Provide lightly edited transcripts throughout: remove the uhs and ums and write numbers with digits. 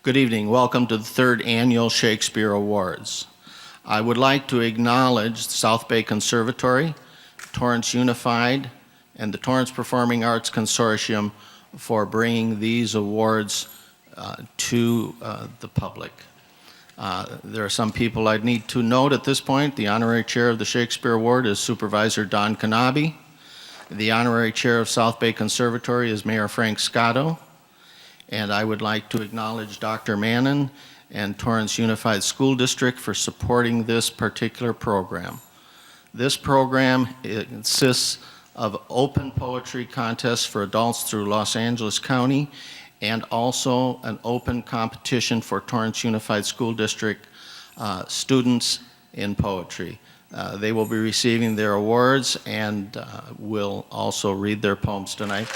Good evening. Welcome to the third annual Shakespeare Awards. I would like to acknowledge the South Bay Conservatory, Torrance Unified, and the Torrance Performing Arts Consortium for bringing these awards to the public. There are some people I'd need to note at this point. The honorary chair of the Shakespeare Award is Supervisor Don Kanabe. The honorary chair of South Bay Conservatory is Mayor Frank Scotto. And I would like to acknowledge Dr. Mannon and Torrance Unified School District for supporting this particular program. This program consists of open poetry contests for adults through Los Angeles County and also an open competition for Torrance Unified School District students in poetry. They will be receiving their awards and will also read their poems tonight.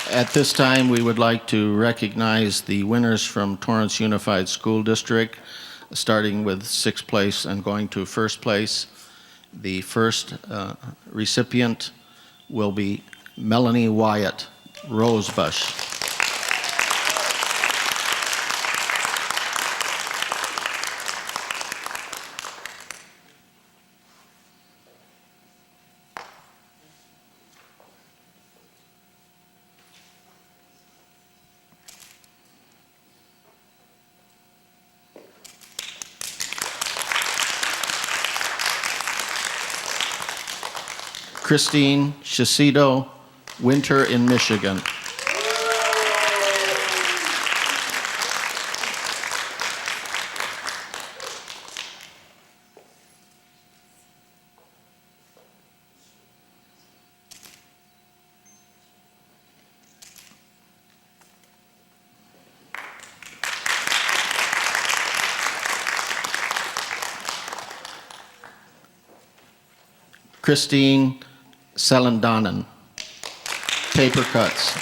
At this time, we would like to recognize the winners from Torrance Unified School District, starting with sixth place and going to first place. The first recipient will be Melanie Wyatt, Rosebush. Christine Shasido, Winter in Michigan. Christine Selendonen, Paper Cuts.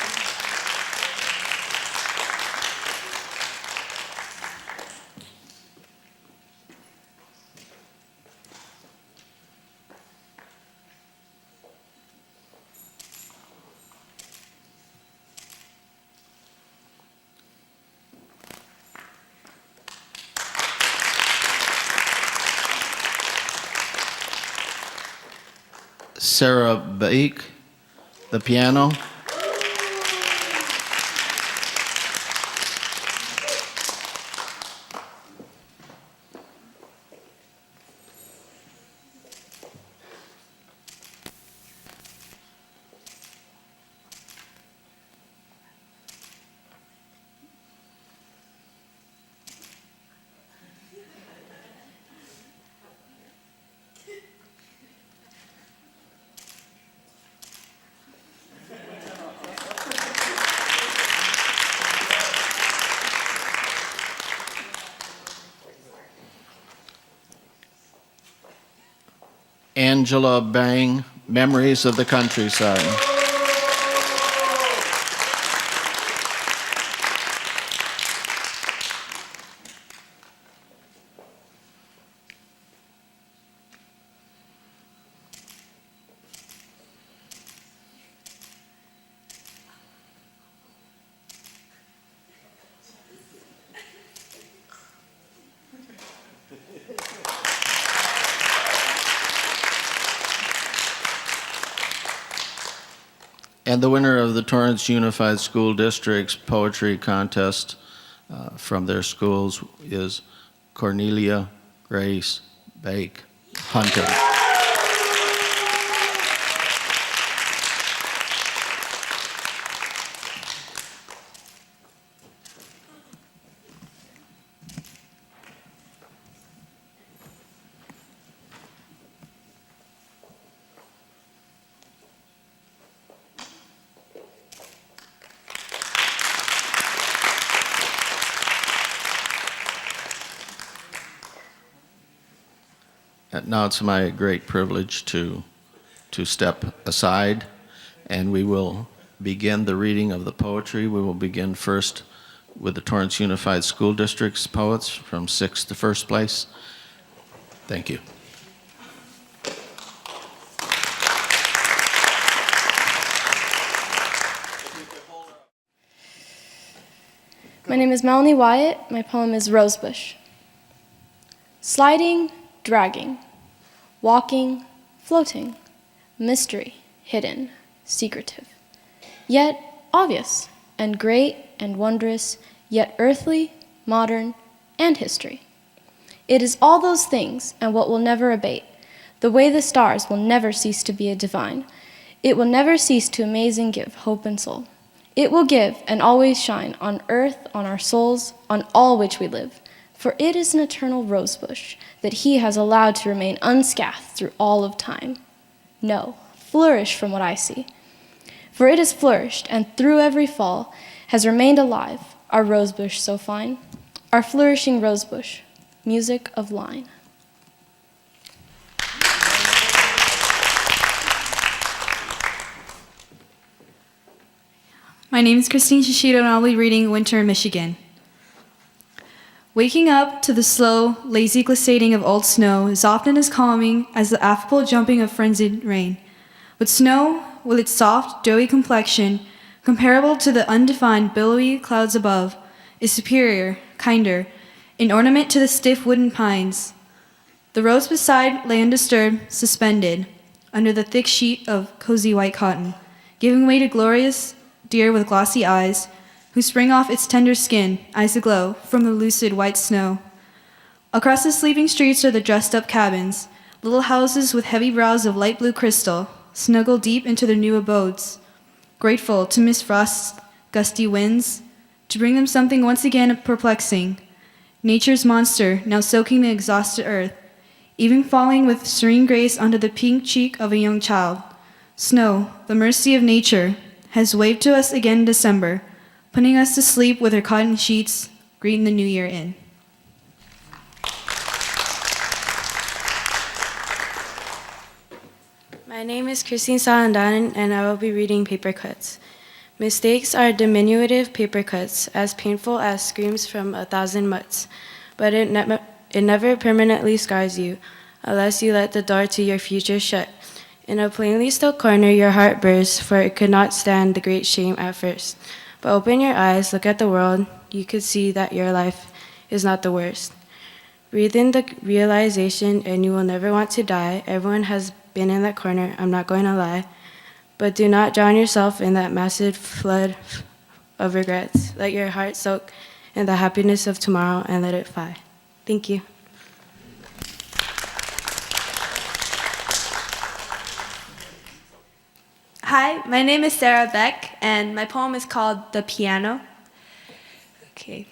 Sarah Baik, the piano. Angela Bang, Memories of the Countryside. And the winner of the Torrance Unified School District's poetry contest from their schools is Cornelia Grace Bake Hunter. Now it's my great privilege to step aside, and we will begin the reading of the poetry. We will begin first with the Torrance Unified School District's poets from sixth to first place. Thank you. My name is Melanie Wyatt. My poem is Rosebush. Sliding, dragging, walking, floating, mystery, hidden, secretive, yet obvious and great and wondrous, yet earthly, modern, and history. It is all those things and what will never abate. The way the stars will never cease to be a divine. It will never cease to amaze and give hope and soul. It will give and always shine on earth, on our souls, on all which we live. For it is an eternal rosebush that he has allowed to remain unscathed through all of time. No, flourish from what I see. For it has flourished, and through every fall has remained alive, our rosebush so fine, our flourishing rosebush, music of line. My name is Christine Shishido, and I'll be reading Winter in Michigan. Waking up to the slow, lazy glissading of old snow is often as calming as the affable jumping of frenzied rain. But snow, with its soft, doughy complexion, comparable to the undefined, billowy clouds above, is superior, kinder, an ornament to the stiff wooden pines. The roads beside lay undisturbed, suspended, under the thick sheet of cozy white cotton, giving way to glorious deer with glossy eyes, who spring off its tender skin, eyes aglow, from the lucid white snow. Across the sleeping streets are the dressed-up cabins, little houses with heavy brows of light blue crystal, snuggle deep into their new abodes, grateful to Miss Frost's gusty winds, to bring them something once again perplexing, nature's monster now soaking the exhausted earth, even falling with serene grace onto the pink cheek of a young child. Snow, the mercy of nature, has waved to us again in December, putting us to sleep with her cotton sheets, greeting the new year in. My name is Christine Salandan, and I will be reading Paper Cuts. Mistakes are diminutive paper cuts, as painful as screams from 1,000 mutts, but it never permanently scars you, unless you let the door to your future shut. In a plainly still corner your heart bursts, for it could not stand the great shame at first. But open your eyes, look at the world, you could see that your life is not the worst. Breathe in the realization, and you will never want to die. Everyone has been in that corner, I'm not going to lie. But do not drown yourself in that massive flood of regrets. Let your heart soak in the happiness of tomorrow and let it fly. Thank you. Hi, my name is Sarah Beck, and my poem is called The Piano. Okay.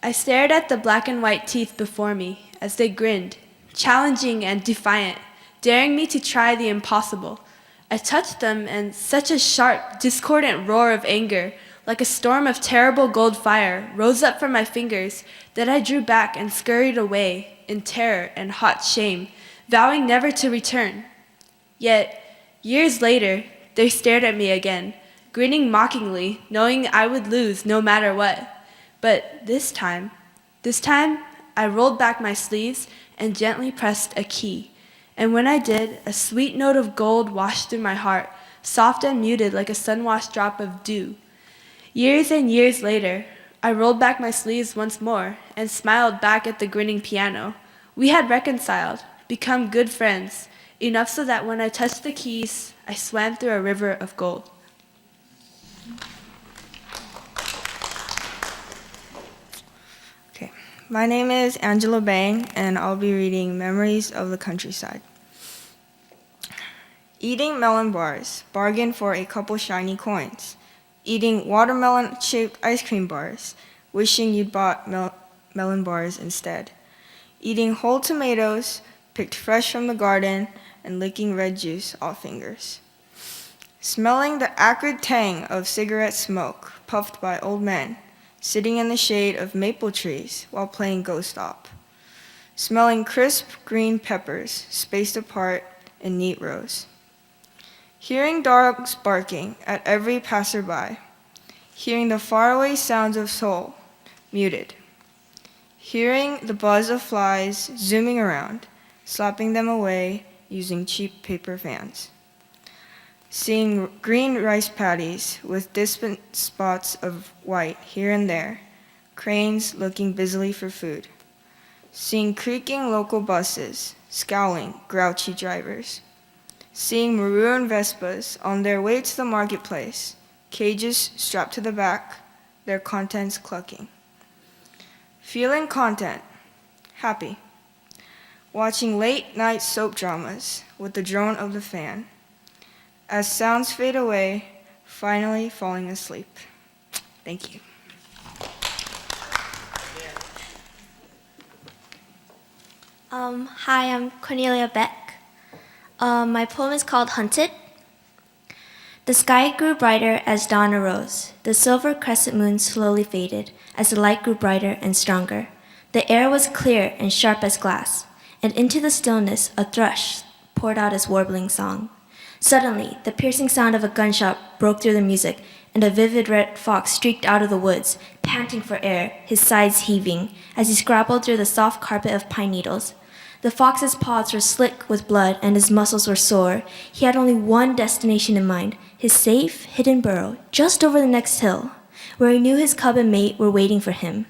I stared at the black and white teeth before me as they grinned, challenging and defiant, daring me to try the impossible. I touched them, and such a sharp, discordant roar of anger, like a storm of terrible gold fire, rose up from my fingers that I drew back and scurried away in terror and hot shame, vowing never to return. Yet, years later, they stared at me again, grinning mockingly, knowing I would lose no matter what. But this time, I rolled back my sleeves and gently pressed a key. And when I did, a sweet note of gold washed through my heart, soft and muted like a sun-washed drop of dew. Years and years later, I rolled back my sleeves once more and smiled back at the grinning piano. We had reconciled, become good friends, enough so that when I touched the keys, I swam through a river of gold. Okay, my name is Angela Bang, and I'll be reading Memories of the Countryside. Eating melon bars, bargain for a couple shiny coins. Eating watermelon-shaped ice cream bars, wishing you'd bought melon bars instead. Eating whole tomatoes, picked fresh from the garden, and licking red juice off fingers. Smelling the acrid tang of cigarette smoke puffed by old men, sitting in the shade of maple trees while playing Ghost Op. Smelling crisp green peppers spaced apart in neat rows. Hearing dogs barking at every passerby. Hearing the faraway sounds of soul, muted. Hearing the buzz of flies zooming around, slapping them away using cheap paper fans. Seeing green rice paddies with distant spots of white here and there, cranes looking busily for food. Seeing creaking local buses, scowling, grouchy drivers. Seeing maroon Vespas on their way to the marketplace, cages strapped to the back, their contents clucking. Feeling content, happy. Watching late night soap dramas with the drone of the fan. As sounds fade away, finally falling asleep. Thank you. Hi, I'm Cornelia Beck. My poem is called Hunted. The sky grew brighter as dawn arose. The silver crescent moon slowly faded as the light grew brighter and stronger. The air was clear and sharp as glass, and into the stillness a thrush poured out his warbling song. Suddenly, the piercing sound of a gunshot broke through the music, and a vivid red fox streaked out of the woods, panting for air, his sides heaving, as he scrabbled through the soft carpet of pine needles. The fox's paws were slick with blood, and his muscles were sore. He had only one destination in mind, his safe, hidden burrow, just over the next hill, where he knew his cub and mate were waiting for him.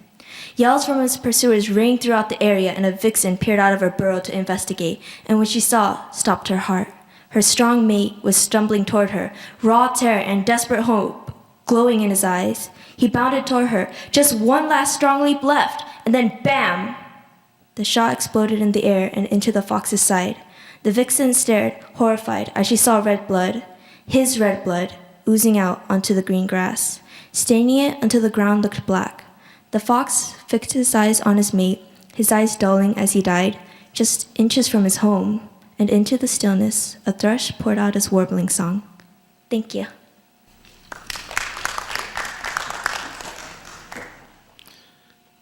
Yells from his pursuers rang throughout the area, and a vixen peered out of her burrow to investigate, and what she saw stopped her heart. Her strong mate was stumbling toward her, raw terror and desperate hope glowing in his eyes. He bounded toward her, just one last strong leap left, and then bam! The shot exploded in the air and into the fox's side. The vixen stared, horrified, as she saw red blood, his red blood, oozing out onto the green grass, staining it until the ground looked black. The fox fixed his eyes on his mate, his eyes dulling as he died, just inches from his home, and into the stillness, a thrush poured out his warbling song. Thank you.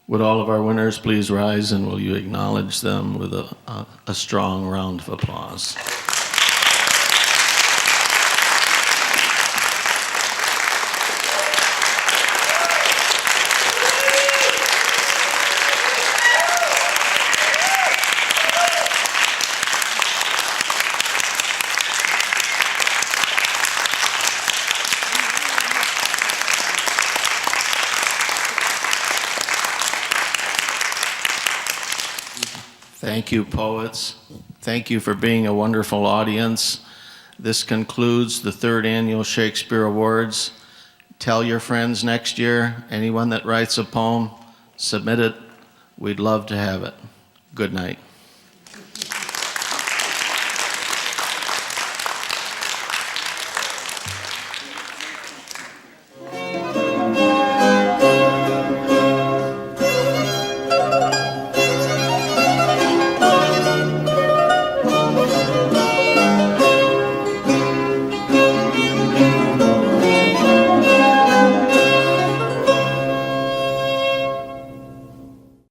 Would all of our winners please rise, and will you acknowledge them with a strong round of applause? Thank you, poets. Thank you for being a wonderful audience. This concludes the 3rd Annual Shakespeare Awards. Tell your friends next year, anyone that writes a poem, submit it. We'd love to have it. Good night.